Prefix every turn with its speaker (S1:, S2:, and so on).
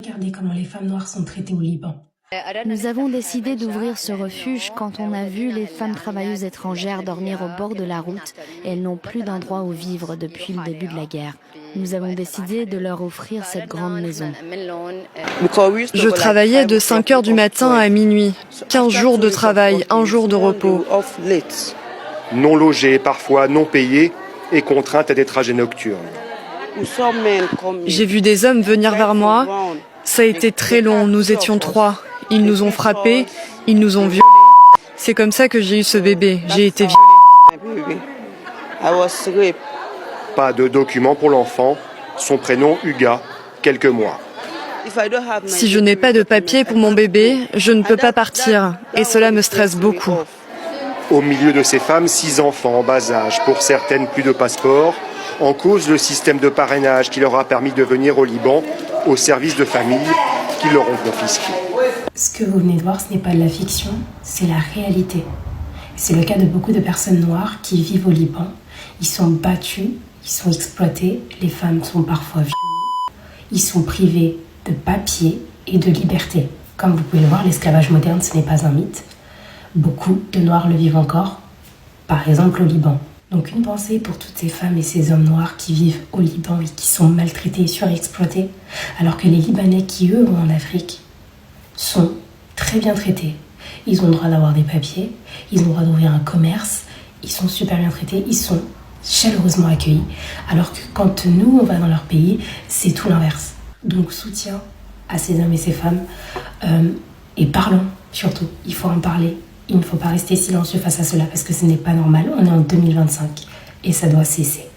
S1: Regardez comment les femmes noires sont traitées au Liban.
S2: Nous avons décidé d'ouvrir ce refuge quand on a vu les femmes travailleuses étrangères dormir au bord de la route et elles n'ont plus d'endroit où vivre depuis le début de la guerre. Nous avons décidé de leur offrir cette grande maison.
S3: Je travaillais de 5 heures du matin à minuit. 15 jours de travail, 1 jour de repos.
S4: Non logées, parfois non payées et contraintes à des trajets nocturnes.
S3: J'ai vu des hommes venir vers moi. Ça a été très long, nous étions 3. Ils nous ont frappés, ils nous ont violés. C'est comme ça que j'ai eu ce bébé. J'ai été violée.
S4: Pas de document pour l'enfant, son prénom Huga, quelques mois.
S3: Si je n'ai pas de papier pour mon bébé, je ne peux pas partir. Et cela me stresse beaucoup.
S4: Au milieu de ces femmes, 6 enfants en bas âge, pour certaines plus de passeport, en cause le système de parrainage qui leur a permis de venir au Liban au service de famille qui leur ont confisqué.
S1: Ce que vous venez de voir, ce n'est pas de la fiction, c'est la réalité. C'est le cas de beaucoup de personnes noires qui vivent au Liban. Ils sont battus, ils sont exploités, les femmes sont parfois violées, ils sont privés de papiers et de liberté. Comme vous pouvez le voir, l'esclavage moderne, ce n'est pas un mythe. Beaucoup de Noirs le vivent encore, par exemple au Liban. Donc une pensée pour toutes ces femmes et ces hommes noirs qui vivent au Liban et qui sont maltraités et surexploités, alors que les Libanais qui, eux, vont en Afrique, sont très bien traités. Ils ont le droit d'avoir des papiers, ils ont le droit d'ouvrir un commerce, ils sont super bien traités, ils sont chaleureusement accueillis, alors que quand nous, on va dans leur pays, c'est tout l'inverse. Donc soutien à ces hommes et ces femmes, et parlons surtout, il faut en parler. Il ne faut pas rester silencieux face à cela parce que ce n'est pas normal. On est en 2025 et ça doit cesser.